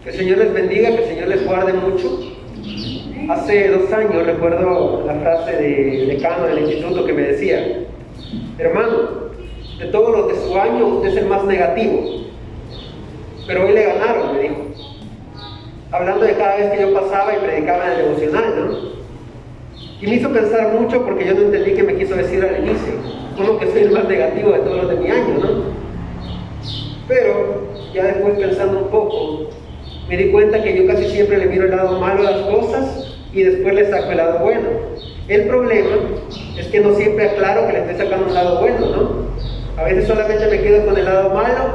Que el Señor les bendiga, que el Señor les guarde mucho. Hace 2 años recuerdo la frase de decano del instituto que me decía: hermano, de todos los de su año usted es el más negativo, pero hoy le ganaron, me dijo. Hablando de cada vez que yo pasaba y predicaba en el devocional, ¿no? Y me hizo pensar mucho porque yo no entendí qué me quiso decir al inicio. Como que soy el más negativo de todos los de mi año, ¿no? Pero ya después pensando un poco, me di cuenta que yo casi siempre le miro el lado malo a las cosas y después le saco el lado bueno. El problema es que no siempre aclaro que le estoy sacando un lado bueno, ¿no? A veces solamente me quedo con el lado malo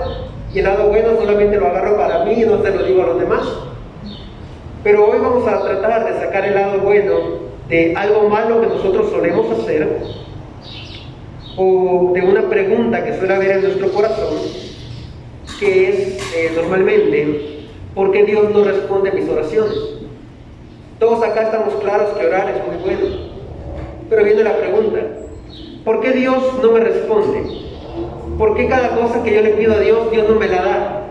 y el lado bueno solamente lo agarro para mí y no se lo digo a los demás. Pero hoy vamos a tratar de sacar el lado bueno de algo malo que nosotros solemos hacer, o de una pregunta que suele haber en nuestro corazón, que es normalmente: ¿por qué Dios no responde a mis oraciones? Todos acá estamos claros que orar es muy bueno, pero viene la pregunta: ¿por qué Dios no me responde? ¿Por qué cada cosa que yo le pido a Dios, Dios no me la da?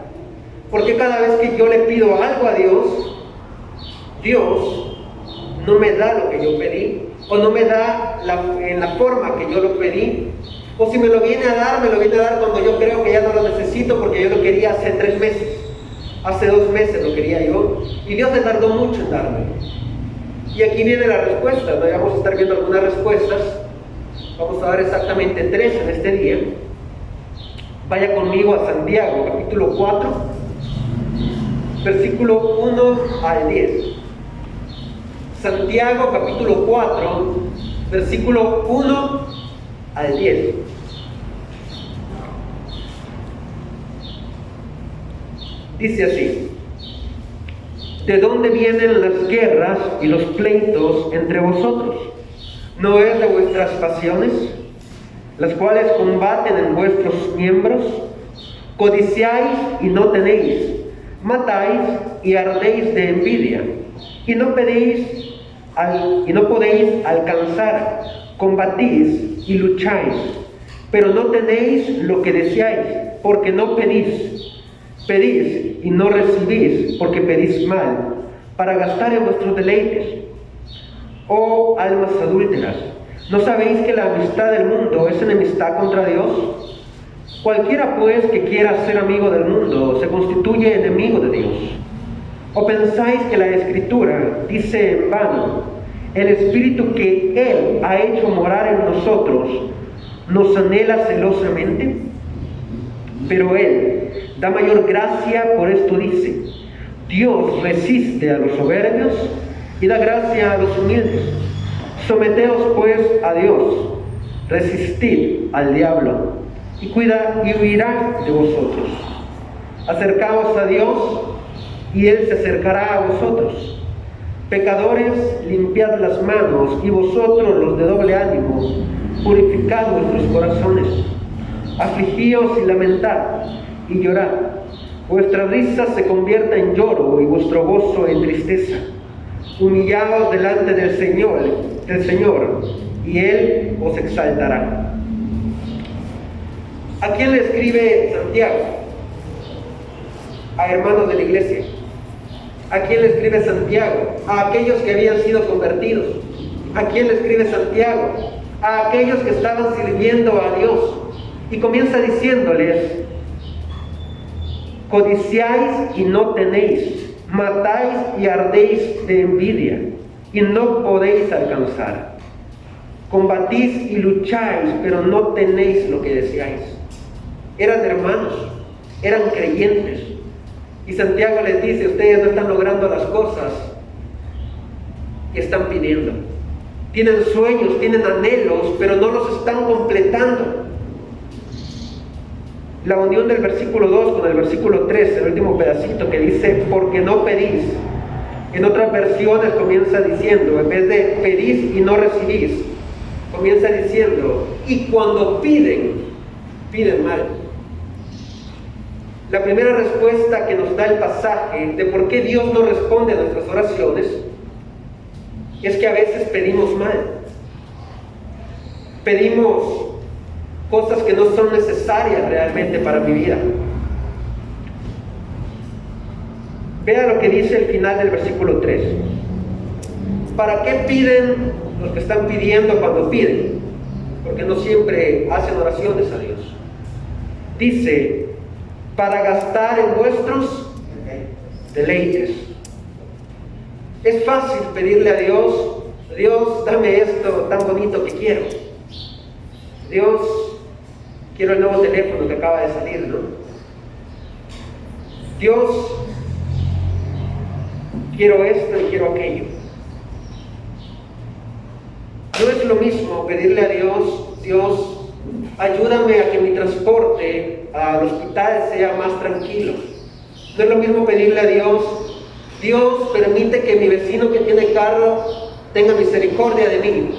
¿Por qué cada vez que yo le pido algo a Dios, Dios no me da lo que yo pedí, o no me da en la forma que yo lo pedí? O si me lo viene a dar, me lo viene a dar cuando yo creo que ya no lo necesito, porque yo lo quería hace 3 meses, hace 2 meses lo quería yo, y Dios se tardó mucho en darme. Y aquí viene la respuesta, ¿no? Vamos a estar viendo algunas respuestas. Vamos a dar exactamente 3 en este día. Vaya conmigo a Santiago, capítulo 4, versículo 1 al 10. Santiago, capítulo 4, versículo 1 al 10. Dice así: ¿de dónde vienen las guerras y los pleitos entre vosotros? ¿No es de vuestras pasiones, las cuales combaten en vuestros miembros? Codiciáis y no tenéis, matáis y ardéis de envidia, y no podéis alcanzar, combatís y lucháis, pero no tenéis lo que deseáis, porque no pedís. Pedís y no recibís, porque pedís mal, para gastar en vuestros deleites. Oh almas adúlteras, ¿no sabéis que la amistad del mundo es enemistad contra Dios? Cualquiera pues que quiera ser amigo del mundo se constituye enemigo de Dios. ¿O pensáis que la Escritura dice en vano: el Espíritu que Él ha hecho morar en nosotros nos anhela celosamente? Pero Él da mayor gracia, por esto dice: Dios resiste a los soberbios y da gracia a los humildes. Someteos pues a Dios, resistid al diablo y huirá de vosotros. Acercaos a Dios y Él se acercará a vosotros. Pecadores, limpiad las manos, y vosotros los de doble ánimo, purificad vuestros corazones. Afligíos y lamentad y llorad. Vuestra risa se convierta en lloro y vuestro gozo en tristeza. Humillaos delante del Señor, y Él os exaltará. ¿A quién le escribe Santiago? A hermanos de la iglesia. ¿A quién le escribe Santiago? A aquellos que habían sido convertidos. ¿A quién le escribe Santiago? A aquellos que estaban sirviendo a Dios. Y comienza diciéndoles: codiciáis y no tenéis, matáis y ardéis de envidia, y no podéis alcanzar. Combatís y lucháis, pero no tenéis lo que deseáis. Eran hermanos, eran creyentes. Y Santiago les dice: ustedes no están logrando las cosas que están pidiendo. Tienen sueños, tienen anhelos, pero no los están completando. La unión del versículo 2 con el versículo 3, el último pedacito que dice: porque no pedís. En otras versiones comienza diciendo, en vez de pedís y no recibís, comienza diciendo: y cuando piden, piden mal. La primera respuesta que nos da el pasaje de por qué Dios no responde a nuestras oraciones es que a veces pedimos mal. Pedimos cosas que no son necesarias realmente para mi vida. Vea lo que dice el final del versículo 3. ¿Para qué piden los que están pidiendo cuando piden? Porque no siempre hacen oraciones a Dios. Dice, para gastar en vuestros deleites. Es fácil pedirle a Dios, Dios, dame esto tan bonito que quiero. Dios, quiero el nuevo teléfono que acaba de salir, ¿no? Dios, quiero esto y quiero aquello. No es lo mismo pedirle a Dios, Dios, ayúdame a que mi transporte al hospital sea más tranquilo. No es lo mismo pedirle a Dios, Dios, permite que mi vecino que tiene carro tenga misericordia de mí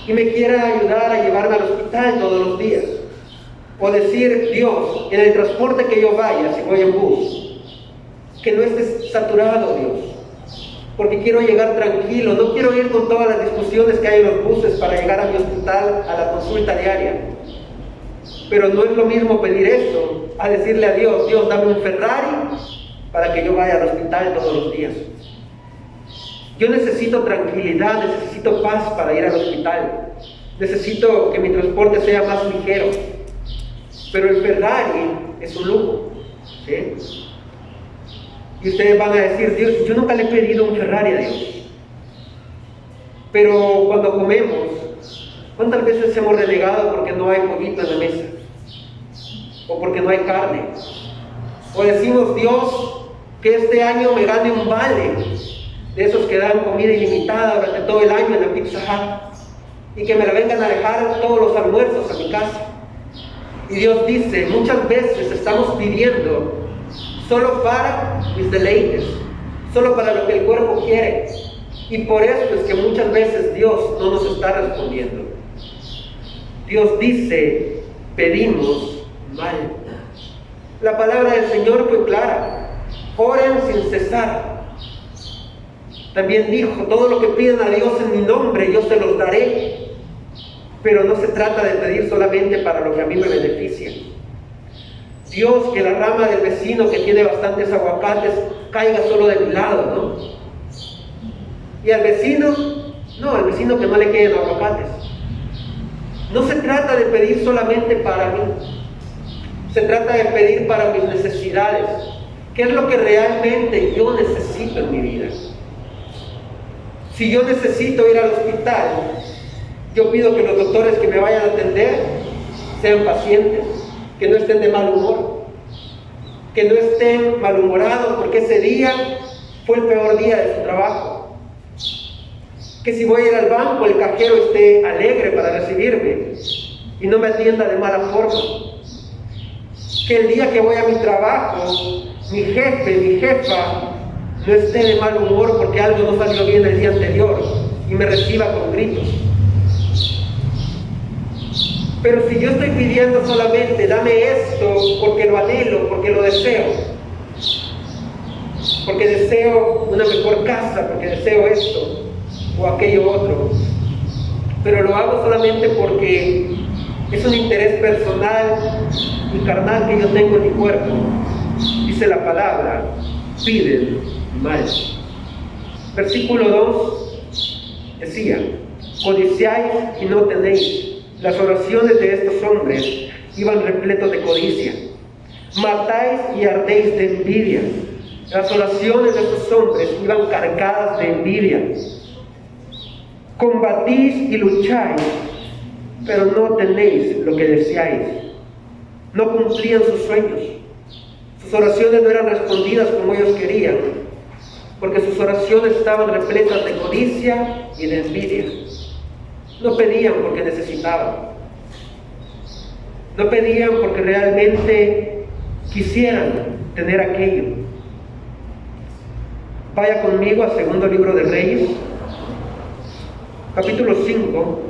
y me quiera ayudar a llevarme al hospital todos los días. O decir, Dios, en el transporte que yo vaya, si voy en bus, que no esté saturado, Dios, porque quiero llegar tranquilo, no quiero ir con todas las discusiones que hay en los buses para llegar a mi hospital a la consulta diaria. Pero no es lo mismo pedir eso a decirle a Dios, Dios, dame un Ferrari para que yo vaya al hospital todos los días. Yo necesito tranquilidad, necesito paz para ir al hospital. Necesito que mi transporte sea más ligero. Pero el Ferrari es un lujo, ¿sí? Y ustedes van a decir, Dios, yo nunca le he pedido un Ferrari a Dios. Pero cuando comemos, ¿cuántas veces hemos renegado porque no hay pollito en la mesa? O porque no hay carne. O decimos, Dios, que este año me gane un vale de esos que dan comida ilimitada durante todo el año en la Pizza Hut y que me la vengan a dejar todos los almuerzos a mi casa. Y Dios dice, muchas veces estamos pidiendo solo para mis deleites, solo para lo que el cuerpo quiere. Y por eso es que muchas veces Dios no nos está respondiendo. Dios dice, pedimos mal. La palabra del Señor fue clara, oren sin cesar. También dijo, todo lo que pidan a Dios en mi nombre, yo se los daré. Pero no se trata de pedir solamente para lo que a mí me beneficia. Dios, que la rama del vecino que tiene bastantes aguacates caiga solo de mi lado, ¿no? Y al vecino, no, al vecino que no le queden aguacates. No se trata de pedir solamente para mí. Se trata de pedir para mis necesidades. ¿Qué es lo que realmente yo necesito en mi vida? Si yo necesito ir al hospital, yo pido que los doctores que me vayan a atender sean pacientes, que no estén de mal humor, que no estén malhumorados porque ese día fue el peor día de su trabajo. Que si voy a ir al banco, el cajero esté alegre para recibirme y no me atienda de mala forma. Que el día que voy a mi trabajo, mi jefe, mi jefa, no esté de mal humor porque algo no salió bien el día anterior y me reciba con gritos. Pero si yo estoy pidiendo solamente, dame esto porque lo anhelo, porque lo deseo, porque deseo una mejor casa, porque deseo esto o aquello otro, pero lo hago solamente porque es un interés personal y carnal que yo tengo en mi cuerpo, dice la palabra, piden mal. Versículo 2 decía, codiciáis y no tenéis. Las oraciones de estos hombres iban repletos de codicia. Matáis y ardéis de envidia. Las oraciones de estos hombres iban cargadas de envidia. Combatís y lucháis, pero no tenéis lo que deseáis. No cumplían sus sueños. Sus oraciones no eran respondidas como ellos querían, porque sus oraciones estaban repletas de codicia y de envidia. No pedían porque necesitaban. No pedían porque realmente quisieran tener aquello. Vaya conmigo al segundo libro de Reyes, capítulo 5.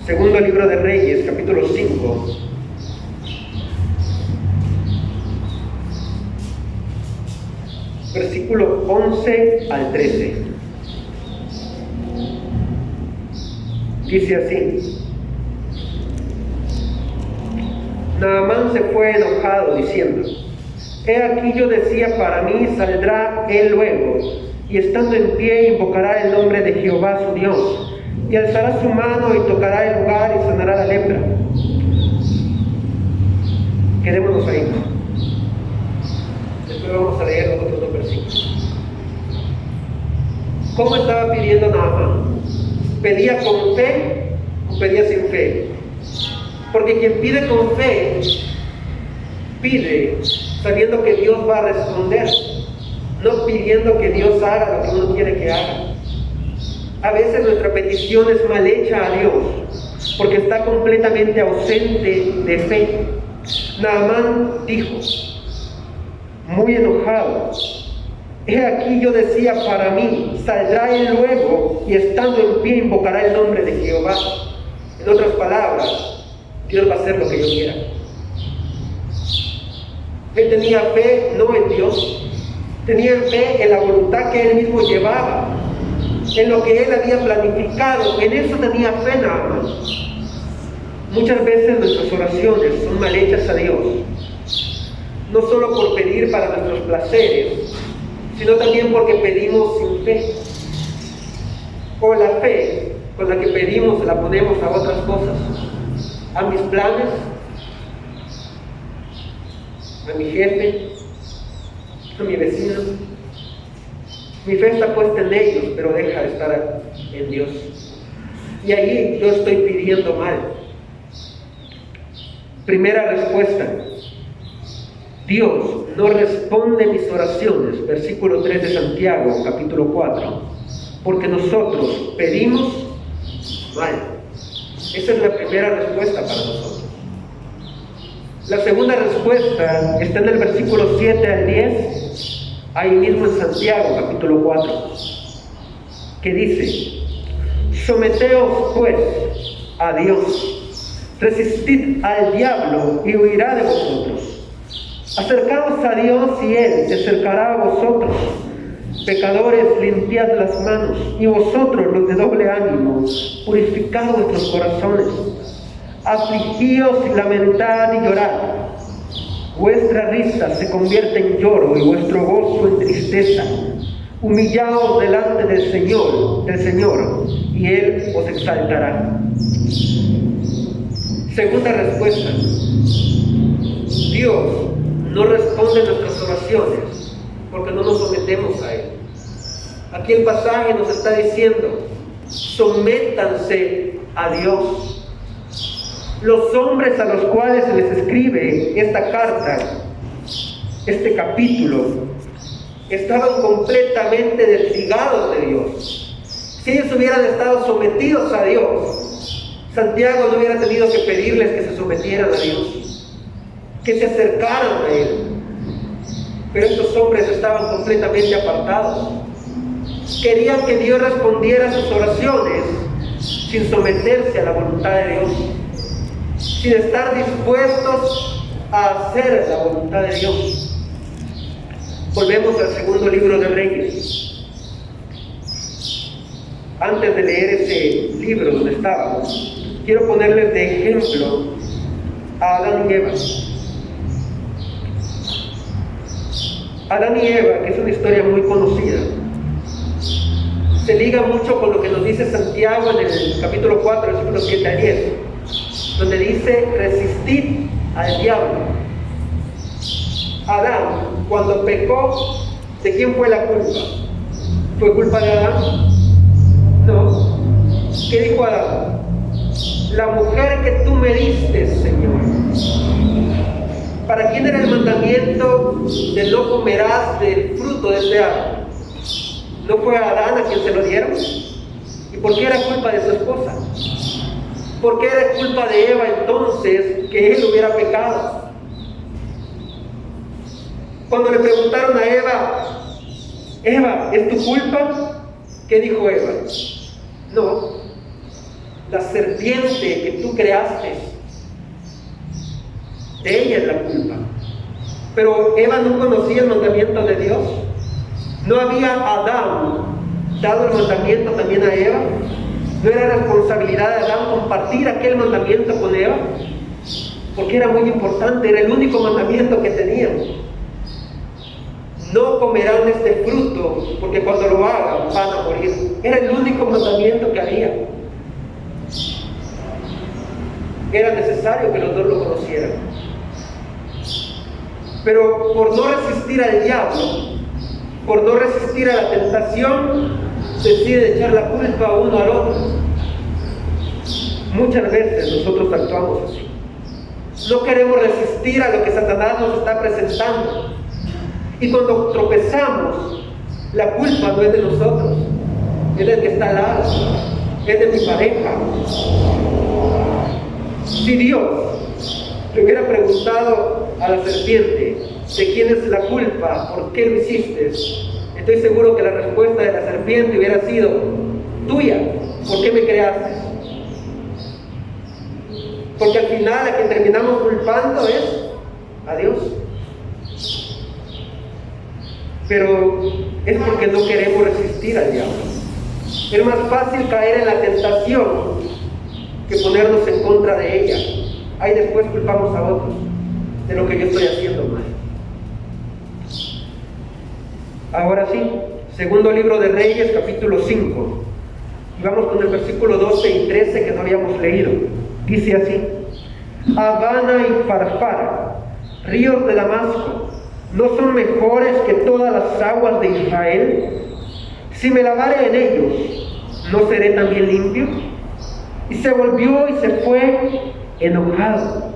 Segundo libro de Reyes, capítulo 5. Versículo 11 al 13. Dice así: Naamán se fue enojado, diciendo: He aquí yo decía para mí, saldrá él luego, y estando en pie invocará el nombre de Jehová su Dios, y alzará su mano y tocará el lugar y sanará la lepra. Quedémonos ahí. Después vamos a leer los otros dos versículos. ¿Cómo estaba pidiendo Naamán? ¿Pedía con fe o pedía sin fe? Porque quien pide con fe, pide sabiendo que Dios va a responder, no pidiendo que Dios haga lo que uno quiere que haga. A veces nuestra petición es mal hecha a Dios, porque está completamente ausente de fe. Naamán dijo, muy enojado: He aquí yo decía para mí, saldrá él luego, y estando en pie invocará el nombre de Jehová. En otras palabras, Dios va a hacer lo que yo quiera. Él tenía fe no en Dios, tenía fe en la voluntad que él mismo llevaba, en lo que él había planificado. En eso tenía fe nada más. Muchas veces nuestras oraciones son mal hechas a Dios, no solo por pedir para nuestros placeres, sino también porque pedimos sin fe. O la fe con la que pedimos la ponemos a otras cosas, a mis planes, a mi jefe, a mi vecino. Mi fe está puesta en ellos, pero deja de estar en Dios. Y ahí yo estoy pidiendo mal. Primera respuesta: Dios no responde mis oraciones. Versículo 3 de Santiago, capítulo 4. Porque nosotros pedimos mal. Esa es la primera respuesta para nosotros. La segunda respuesta está en el versículo 7 al 10, ahí mismo en Santiago, capítulo 4, que dice: Someteos pues a Dios, resistid al diablo y huirá de vosotros. Acercaos a Dios y Él se acercará a vosotros. Pecadores, limpiad las manos, y vosotros los de doble ánimo, purificad vuestros corazones. Afligíos y lamentad y llorad. Vuestra risa se convierte en lloro y vuestro gozo en tristeza. Humillaos delante del Señor, y Él os exaltará. Segunda respuesta: Dios no responde nuestras oraciones porque no nos sometemos a Él. Aquí el pasaje nos está diciendo: sométanse a Dios. Los hombres a los cuales se les escribe esta carta, este capítulo, estaban completamente desligados de Dios. Si ellos hubieran estado sometidos a Dios, Santiago no hubiera tenido que pedirles que se sometieran a Dios, que se acercaran a Él. Pero estos hombres estaban completamente apartados. Querían que Dios respondiera a sus oraciones sin someterse a la voluntad de Dios, sin estar dispuestos a hacer la voluntad de Dios. Volvemos al segundo libro de Reyes. Antes de leer ese libro donde estábamos, quiero ponerles de ejemplo a Adán y Eva. Adán y Eva, que es una historia muy conocida, se liga mucho con lo que nos dice Santiago en el capítulo 4, versículos 7 al 10, donde dice: resistid al diablo. Adán, cuando pecó, ¿de quién fue la culpa? ¿Fue culpa de Adán? No. ¿Qué dijo Adán? La mujer que tú me diste, Señor. ¿Para quién era el mandamiento de no comerás del fruto de este árbol? ¿No fue a Adán a quien se lo dieron? ¿Y por qué era culpa de su esposa? ¿Por qué era culpa de Eva entonces que él hubiera pecado? Cuando le preguntaron a Eva: Eva, ¿es tu culpa? ¿Qué dijo Eva? No, la serpiente que tú creaste, de ella es la culpa. Pero Eva no conocía el mandamiento de Dios. ¿No había Adán dado el mandamiento también a Eva? ¿No era responsabilidad de Adán compartir aquel mandamiento con Eva? porque era muy importante, era el único mandamiento que tenían. No comerán de este fruto, porque cuando lo hagan van a morir. Era el único mandamiento que había. Era necesario que los dos lo conocieran. Pero por no resistir al diablo, por no resistir a la tentación, deciden echar la culpa uno al otro. Muchas veces nosotros actuamos así. No queremos resistir a lo que Satanás nos está presentando. Y cuando tropezamos, la culpa no es de nosotros, es del que está al lado, es de mi pareja. Si Dios le hubiera preguntado a la serpiente de quién es la culpa, por qué lo hiciste, estoy seguro que la respuesta de la serpiente hubiera sido tuya. ¿Por qué me creaste? Porque al final a quien terminamos culpando es a Dios. Pero es porque no queremos resistir al diablo. Es más fácil caer en la tentación que ponernos en contra de ella. Ahí después culpamos a otros de lo que yo estoy haciendo mal. Ahora sí, segundo libro de Reyes, capítulo 5. Y vamos con el versículo 12 y 13 que no habíamos leído. Dice así: Abana y Farfara, ríos de Damasco, ¿no son mejores que todas las aguas de Israel? Si me lavare en ellos, ¿no seré también limpio? Y se volvió y se fue enojado.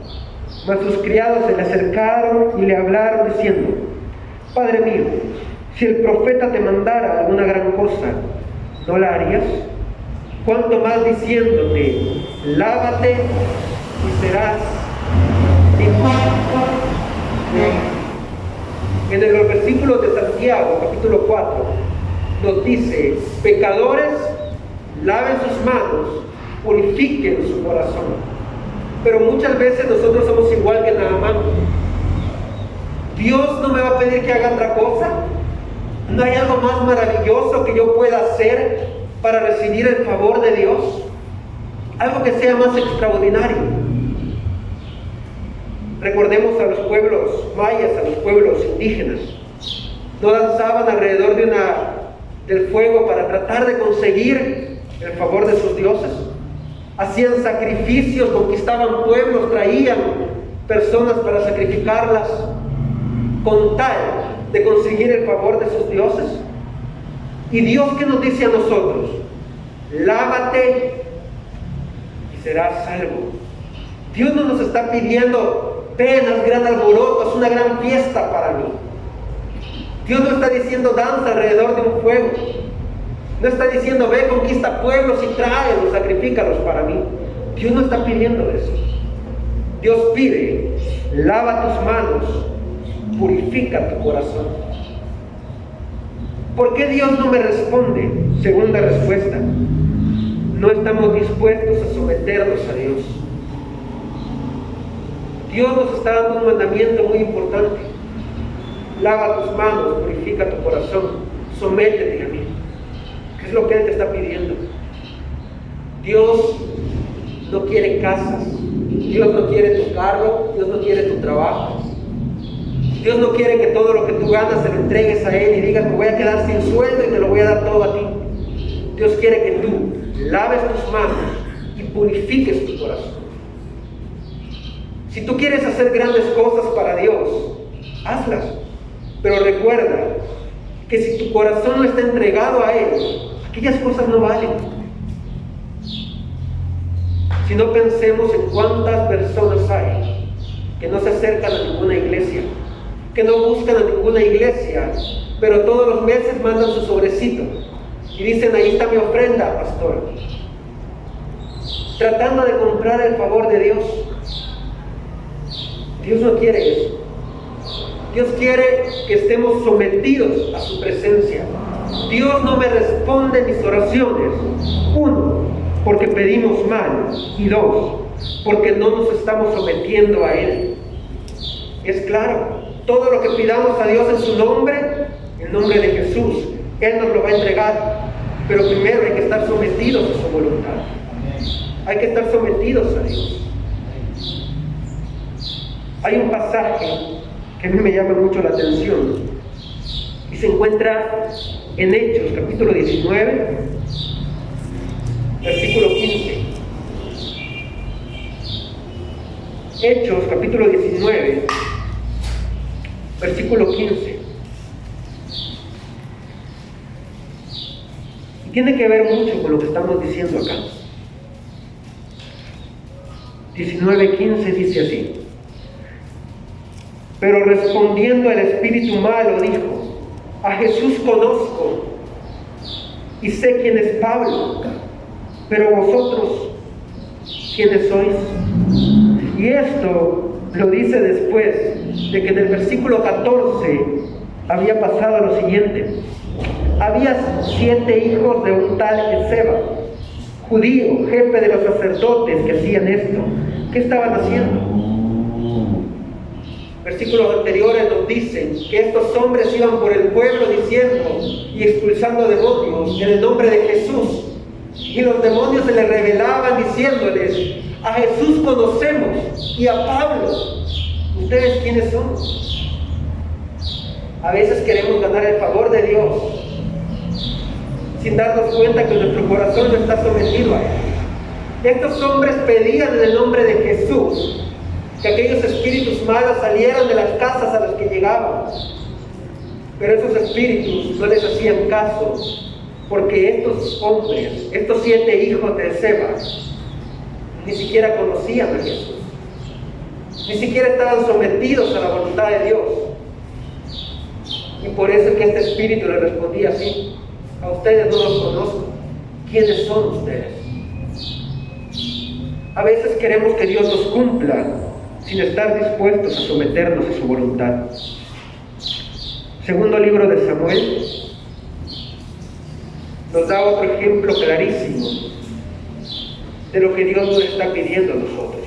Mas sus criados se le acercaron y le hablaron diciendo: Padre mío, si el profeta te mandara alguna gran cosa, ¿no la harías? Cuanto más diciéndote: lávate y serás limpio. En los versículos de Santiago, capítulo 4, nos dice: pecadores, laven sus manos, purifiquen su corazón. Pero muchas veces nosotros somos igual que Naamán. Dios no me va a pedir que haga otra cosa. ¿No hay algo más maravilloso que yo pueda hacer para recibir el favor de Dios? Algo que sea más extraordinario. Recordemos a los pueblos mayas, a los pueblos indígenas. No danzaban alrededor del fuego para tratar de conseguir el favor de sus dioses. Hacían sacrificios, conquistaban pueblos, traían personas para sacrificarlas con tal de conseguir el favor de sus dioses. ¿Y Dios qué nos dice a nosotros? Lávate y serás salvo. Dios no nos está pidiendo penas, gran alboroto, es una gran fiesta para mí. Dios no está diciendo danza alrededor de un fuego. No está diciendo ve, conquista pueblos y tráelos, sacrifícalos para mí. Dios no está pidiendo eso. Dios pide: lava tus manos, purifica tu corazón. ¿Por qué Dios no me responde? Segunda respuesta: no estamos dispuestos a someternos a Dios. Dios nos está dando un mandamiento muy importante: lava tus manos, purifica tu corazón, sométete a mí. ¿Qué es lo que Él te está pidiendo? Dios no quiere casas, Dios no quiere tu carro, Dios no quiere tu trabajo. Dios no quiere que todo lo que tú ganas se lo entregues a Él y digas: me voy a quedar sin sueldo y te lo voy a dar todo a ti. Dios quiere que tú laves tus manos y purifiques tu corazón. Si tú quieres hacer grandes cosas para Dios, hazlas. Pero recuerda que si tu corazón no está entregado a Él, aquellas cosas no valen. Si no, pensemos en cuántas personas hay que no se acercan a ninguna iglesia, que no buscan a ninguna iglesia, pero todos los meses mandan su sobrecito y dicen: ahí está mi ofrenda, pastor, tratando de comprar el favor de Dios. Dios no quiere eso. Dios quiere que estemos sometidos a su presencia. Dios no me responde mis oraciones: uno, porque pedimos mal, y dos, porque no nos estamos sometiendo a Él. Es claro, todo lo que pidamos a Dios en su nombre, en nombre de Jesús, Él nos lo va a entregar. Pero primero hay que estar sometidos a su voluntad. Hay que estar sometidos a Dios. Hay un pasaje que a mí me llama mucho la atención y se encuentra en Hechos, capítulo 19, versículo 15. Hechos, capítulo 19, versículo 15. Y tiene que ver mucho con lo que estamos diciendo acá. 19:15 dice así: pero respondiendo el espíritu malo dijo: a Jesús conozco y sé quién es Pablo, pero vosotros, ¿quiénes sois? Y esto lo dice después de que en el versículo 14 había pasado lo siguiente: había 7 hijos de un tal Esceva, judío, jefe de los sacerdotes, que hacían esto. ¿Qué estaban haciendo? Versículos anteriores nos dicen que estos hombres iban por el pueblo diciendo y expulsando demonios en el nombre de Jesús. Y los demonios se les revelaban diciéndoles: a Jesús conocemos y a Pablo, ¿ustedes quiénes son? A veces queremos ganar el favor de Dios sin darnos cuenta que nuestro corazón no está sometido a Él. Estos hombres pedían en el nombre de Jesús que aquellos espíritus malos salieran de las casas a las que llegaban. Pero esos espíritus no les hacían caso, porque estos hombres, estos 7 hijos de Esceva, ni siquiera conocían a Jesús. Ni siquiera estaban sometidos a la voluntad de Dios. Y por eso es que este espíritu le respondía así: a ustedes no los conozco. ¿Quiénes son ustedes? A veces queremos que Dios nos cumpla sin estar dispuestos a someternos a su voluntad. Segundo libro de Samuel nos da otro ejemplo clarísimo de lo que Dios nos está pidiendo a nosotros.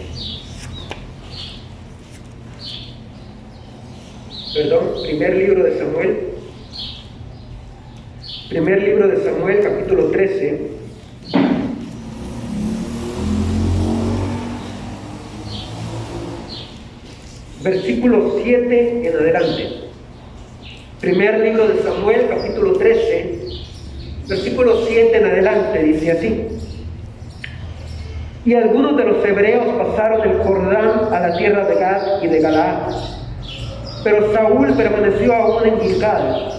Primer libro de Samuel, capítulo 13. Versículo 7 en adelante. Primer libro de Samuel, capítulo 13, versículo 7 en adelante, dice así: y algunos de los hebreos pasaron el Jordán a la tierra de Gad y de Galaad, pero Saúl permaneció aún en Gilgal,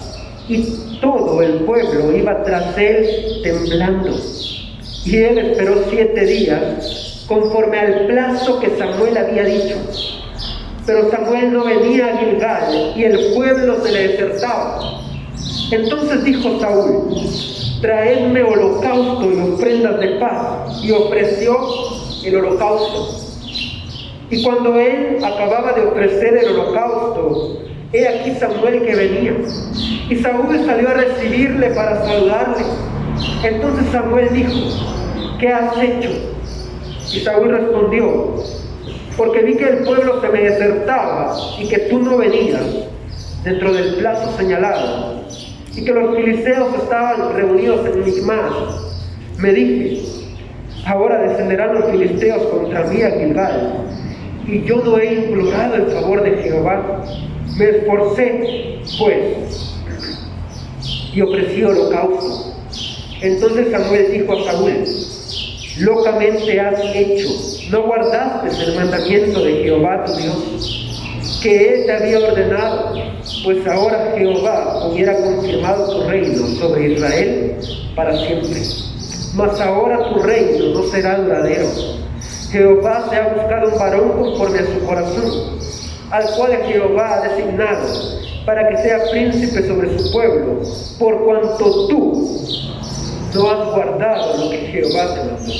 y todo el pueblo iba tras él temblando. Y él esperó 7 días, conforme al plazo que Samuel había dicho. Pero Samuel no venía a Gilgal, y el pueblo se le desertaba. Entonces dijo Saúl: traedme holocausto y ofrendas de paz. Y ofreció el holocausto. Y cuando él acababa de ofrecer el holocausto, he aquí Samuel que venía. Y Saúl salió a recibirle para saludarle. Entonces Samuel dijo: ¿qué has hecho? Y Saúl respondió: porque vi que el pueblo se me desertaba y que tú no venías dentro del plazo señalado, y que los filisteos estaban reunidos en Micmas. Me dije: ahora descenderán los filisteos contra mí a Gilgal, y yo no he implorado el favor de Jehová. Me esforcé, pues, y ofrecí holocausto. Entonces Samuel dijo a Saúl: locamente has hecho, no guardaste el mandamiento de Jehová tu Dios, que él te había ordenado, pues ahora Jehová hubiera confirmado tu reino sobre Israel para siempre. Mas ahora tu reino no será duradero. Jehová se ha buscado un varón conforme a su corazón, al cual Jehová ha designado para que sea príncipe sobre su pueblo, por cuanto tú no has guardado lo que Jehová te mandó.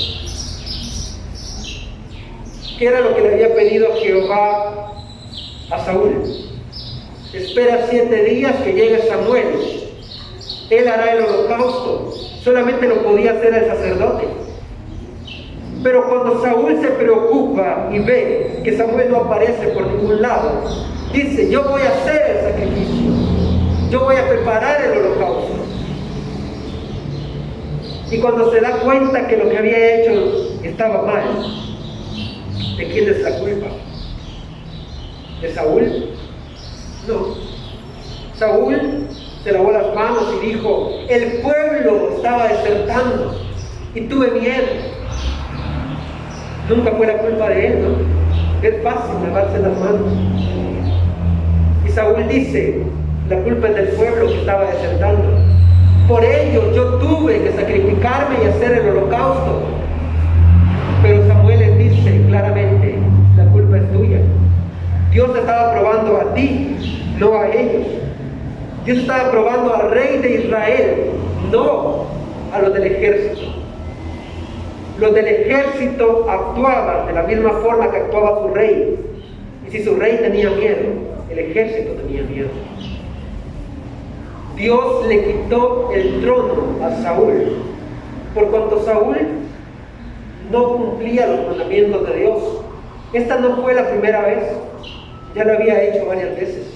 ¿Qué era lo que le había pedido Jehová a Saúl? Espera 7 días que llegue Samuel. Él hará el holocausto. Solamente lo podía hacer el sacerdote. Pero cuando Saúl se preocupa y ve que Samuel no aparece por ningún lado, dice: yo voy a hacer el sacrificio. Yo voy a preparar el holocausto. Y cuando se da cuenta que lo que había hecho estaba mal, ¿de quién es la culpa? de Saúl? No. Saúl se lavó las manos y dijo, el pueblo estaba desertando y tuve miedo. Nunca fue la culpa de él, ¿no? Es fácil lavarse las manos. Y Saúl dice, la culpa es del pueblo que estaba desertando. Por ello yo tuve que sacrificarme y hacer el holocausto. Pero Samuel les dice claramente, la culpa es tuya. Dios te estaba probando a ti, no a ellos. Dios estaba probando al rey de Israel, no a los del ejército. Los del ejército actuaban de la misma forma que actuaba su rey. Y si su rey tenía miedo, el ejército tenía miedo. Dios le quitó el trono a Saúl, por cuanto Saúl no cumplía los mandamientos de Dios. Esta no fue la primera vez, ya lo había hecho varias veces.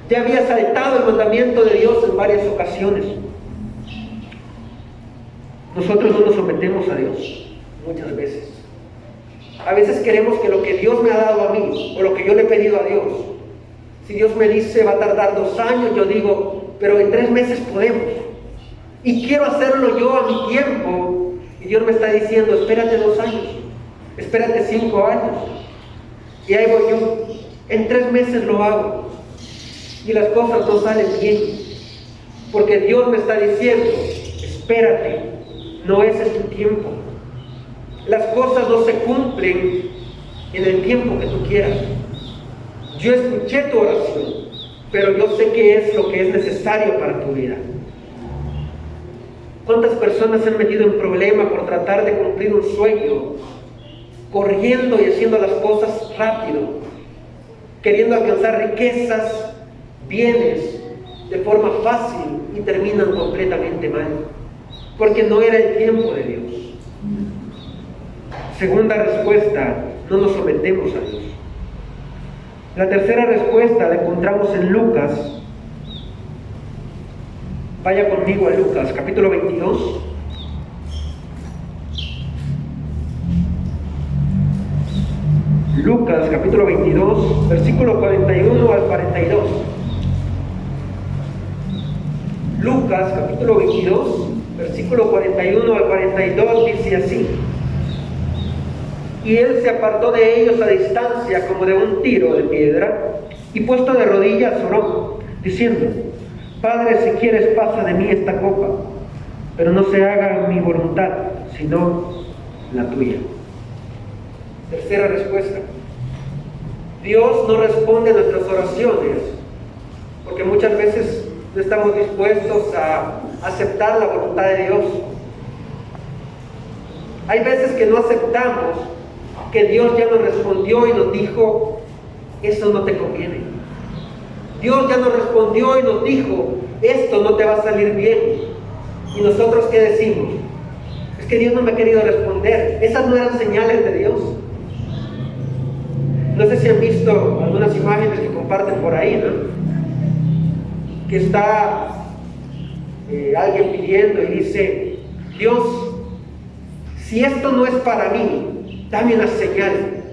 Ya había saltado el mandamiento de Dios en varias ocasiones. Nosotros no nos sometemos a Dios muchas veces. A veces queremos que lo que Dios me ha dado a mí, o lo que yo le he pedido a Dios, si Dios me dice va a tardar 2 años, yo digo, pero en 3 meses podemos. Y quiero hacerlo yo a mi tiempo. Y Dios me está diciendo, espérate 2 años, espérate 5 años. Y ahí voy yo, en 3 meses lo hago. Y las cosas no salen bien. Porque Dios me está diciendo, espérate, no ese es tu tiempo. Las cosas no se cumplen en el tiempo que tú quieras. Yo escuché tu oración, pero yo sé qué es lo que es necesario para tu vida. ¿Cuántas personas se han metido en problema por tratar de cumplir un sueño, corriendo y haciendo las cosas rápido, queriendo alcanzar riquezas, bienes, de forma fácil y terminan completamente mal? Porque no era el tiempo de Dios. Segunda respuesta, no nos sometemos a Dios. La tercera respuesta la encontramos en Lucas. Vaya conmigo a Lucas, capítulo 22. Lucas, capítulo 22, versículo 41 al 42. Lucas, capítulo 22, versículo 41 al 42, dice así. Y él se apartó de ellos a distancia como de un tiro de piedra, y puesto de rodillas oró, diciendo, Padre, si quieres pasa de mí esta copa, pero no se haga mi voluntad, sino la tuya. Tercera respuesta. Dios no responde a nuestras oraciones, porque muchas veces no estamos dispuestos a aceptar la voluntad de Dios. Hay veces que no aceptamos que Dios ya nos respondió y nos dijo, eso no te conviene. Dios ya nos respondió y nos dijo, esto no te va a salir bien. ¿Y nosotros qué decimos? Es que Dios no me ha querido responder. Esas no eran señales de Dios. No sé si han visto algunas imágenes que comparten por ahí, ¿no? Que está alguien pidiendo y dice, Dios, si esto no es para mí, dame una señal.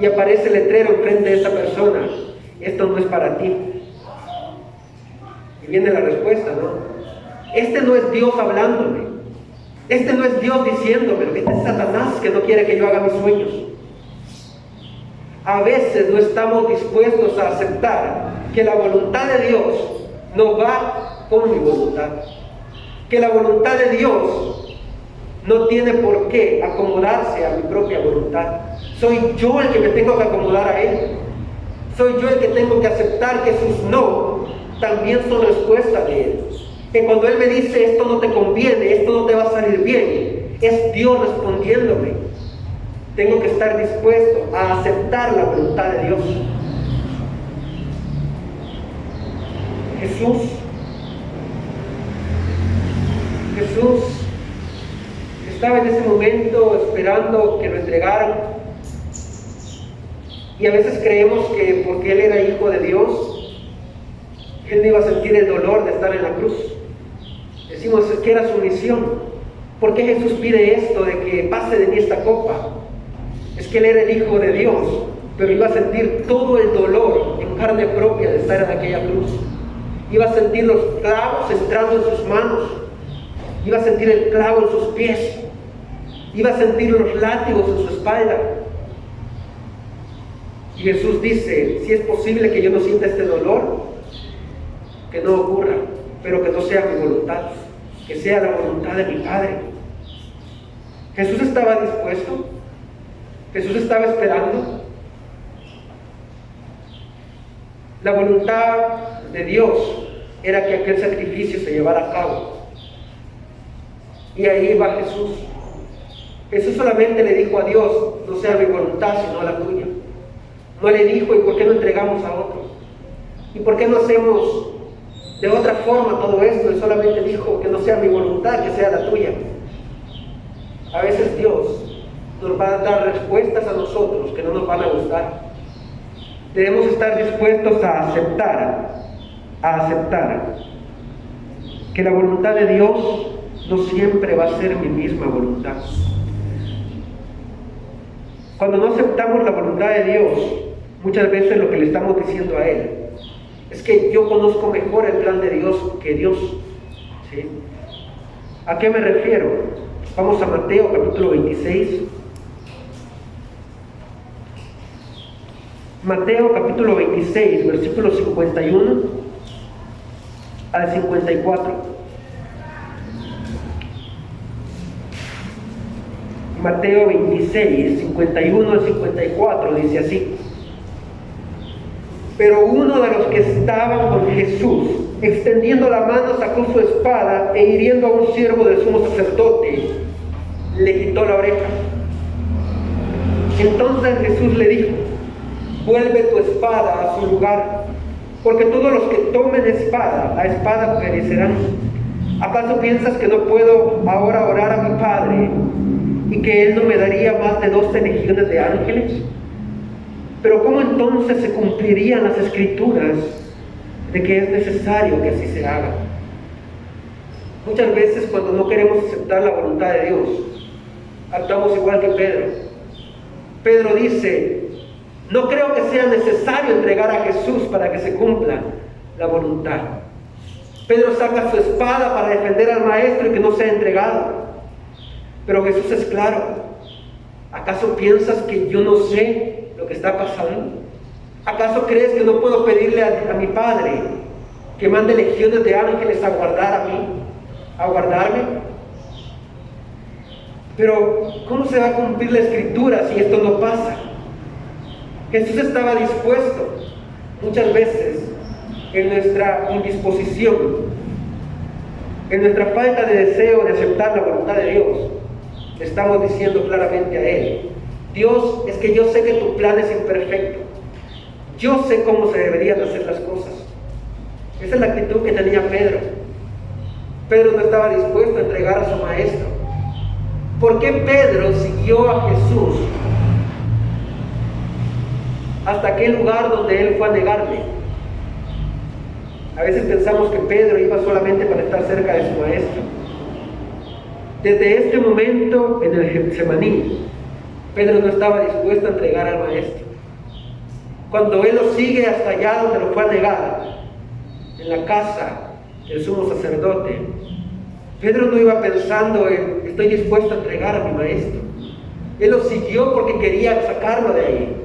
Y aparece el letrero enfrente de esa persona, esto no es para ti. Y viene la respuesta, ¿no? Este no es Dios hablándome. Este no es Dios diciéndome. Este es Satanás que no quiere que yo haga mis sueños. A veces no estamos dispuestos a aceptar que la voluntad de Dios no va con mi voluntad. Que la voluntad de Dios no tiene por qué acomodarse a mi propia voluntad. Soy yo el que me tengo que acomodar a Él. Soy yo el que tengo que aceptar que sus no también son respuesta de Él. Que cuando Él me dice esto no te conviene, esto no te va a salir bien, es Dios respondiéndome. Tengo que estar dispuesto a aceptar la voluntad de Dios. Jesús estaba en ese momento esperando que lo entregaran. Y a veces creemos que porque Él era hijo de Dios, Él no iba a sentir el dolor de estar en la cruz. Decimos que era su misión. ¿Por qué Jesús pide esto de que pase de mí esta copa? Es que Él era el hijo de Dios pero iba a sentir todo el dolor en carne propia de estar en aquella cruz. Iba a sentir los clavos entrando en sus manos, iba a sentir el clavo en sus pies, iba a sentir los látigos en su espalda. Y Jesús dice: si es posible que yo no sienta este dolor, que no ocurra, pero que no sea mi voluntad, que sea la voluntad de mi Padre. Jesús estaba dispuesto, Jesús estaba esperando. La voluntad de Dios era que aquel sacrificio se llevara a cabo. Y ahí va Jesús. Jesús solamente le dijo a Dios: no sea mi voluntad sino la tuya. No le dijo: ¿y por qué no entregamos a otro? ¿Y por qué no hacemos de otra forma todo esto? Él solamente dijo: que no sea mi voluntad, que sea la tuya. A veces Dios nos va a dar respuestas a nosotros que no nos van a gustar. Debemos estar dispuestos a aceptar que la voluntad de Dios no siempre va a ser mi misma voluntad. Cuando no aceptamos la voluntad de Dios, muchas veces lo que le estamos diciendo a Él es que yo conozco mejor el plan de Dios que Dios. ¿Sí? ¿A qué me refiero? Vamos a Mateo capítulo 26. Mateo capítulo 26, versículos 51 al 54. Mateo 26, 51 al 54 dice así: pero uno de los que estaban con Jesús, extendiendo la mano, sacó su espada e hiriendo a un siervo del sumo sacerdote, le quitó la oreja. Entonces Jesús le dijo: vuelve tu espada a su lugar, porque todos los que tomen espada, a espada perecerán. ¿Acaso piensas que no puedo ahora orar a mi Padre y que Él no me daría más de 12 legiones de ángeles? Pero ¿cómo entonces se cumplirían las escrituras de que es necesario que así se haga? Muchas veces, cuando no queremos aceptar la voluntad de Dios, actuamos igual que Pedro. Pedro dice: no creo que sea necesario entregar a Jesús para que se cumpla la voluntad. Pedro saca su espada para defender al maestro y que no sea entregado. Pero Jesús es claro: ¿acaso piensas que yo no sé lo que está pasando? ¿Acaso crees que no puedo pedirle a mi Padre que mande legiones de ángeles a guardarme? Pero ¿cómo se va a cumplir la escritura si esto no pasa? Jesús estaba dispuesto. Muchas veces, en nuestra indisposición, en nuestra falta de deseo de aceptar la voluntad de Dios, le estamos diciendo claramente a Él: Dios, es que yo sé que tu plan es imperfecto, yo sé cómo se deberían hacer las cosas. Esa es la actitud que tenía Pedro. Pedro no estaba dispuesto a entregar a su maestro. ¿Por qué Pedro siguió a Jesús hasta aquel lugar donde él fue a negarle? A veces pensamos que Pedro iba solamente para estar cerca de su maestro. Desde este momento en el Getsemaní, Pedro no estaba dispuesto a entregar al maestro. Cuando él lo sigue hasta allá donde lo fue a negar, en la casa del sumo sacerdote, Pedro no iba pensando en: estoy dispuesto a entregar a mi maestro. Él lo siguió porque quería sacarlo de ahí.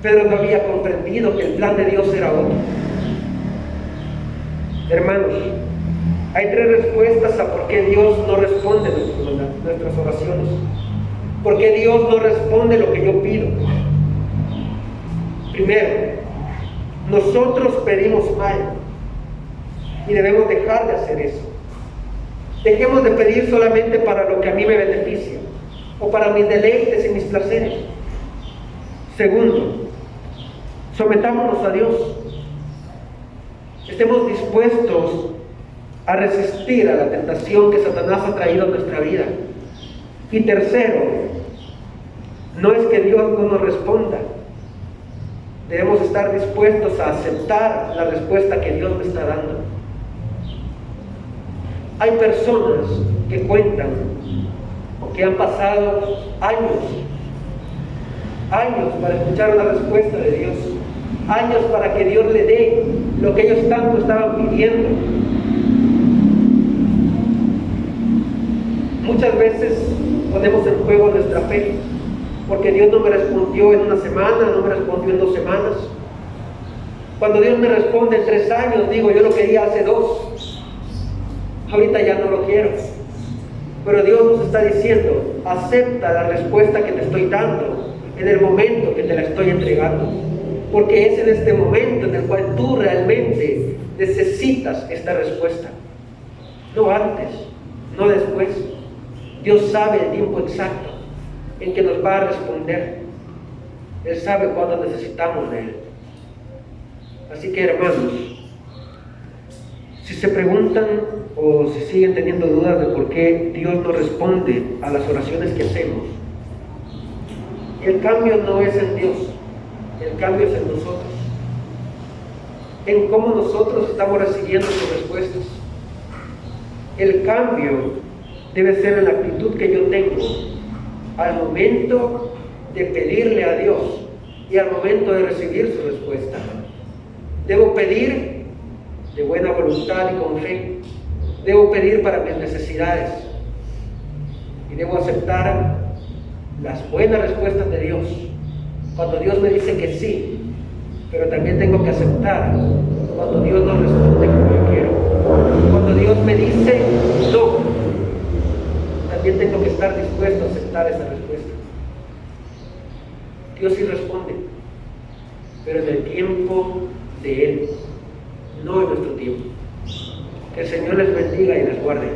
Pedro no había comprendido que el plan de Dios era otro. Hermanos, hay 3 respuestas a por qué Dios no responde nuestras oraciones. ¿Por qué Dios no responde lo que yo pido? Primero, nosotros pedimos mal y debemos dejar de hacer eso. Dejemos de pedir solamente para lo que a mí me beneficia o para mis deleites y mis placeres. Segundo, sometámonos a Dios. Estemos dispuestos a resistir a la tentación que Satanás ha traído a nuestra vida. Y tercero, no es que Dios no nos responda. Debemos estar dispuestos a aceptar la respuesta que Dios me está dando. Hay personas que cuentan o que han pasado años años para escuchar una respuesta de Dios, años para que Dios le dé lo que ellos tanto estaban pidiendo. Muchas veces ponemos en juego nuestra fe, porque Dios no me respondió en una semana, no me respondió en 2 semanas. Cuando Dios me responde en 3 años, digo, yo lo quería hace 2, ahorita ya no lo quiero. Pero Dios nos está diciendo, acepta la respuesta que te estoy dando en el momento que te la estoy entregando, porque es en este momento en el cual tú realmente necesitas esta respuesta, no antes, no después. Dios sabe el tiempo exacto en que nos va a responder. Él sabe cuándo necesitamos de Él. Así que, hermanos, si se preguntan o si siguen teniendo dudas de por qué Dios no responde a las oraciones que hacemos, el cambio no es en Dios, el cambio es en nosotros, en cómo nosotros estamos recibiendo sus respuestas. El cambio debe ser en la actitud que yo tengo al momento de pedirle a Dios y al momento de recibir su respuesta. Debo pedir de buena voluntad y con fe. Debo pedir para mis necesidades y debo aceptar las buenas respuestas de Dios cuando Dios me dice que sí, pero también tengo que aceptar cuando Dios no responde como yo quiero. Cuando Dios me dice no, también tengo que estar dispuesto a aceptar esa respuesta. Dios sí responde, pero en el tiempo de Él, no en nuestro tiempo. Que el Señor les bendiga y les guarde.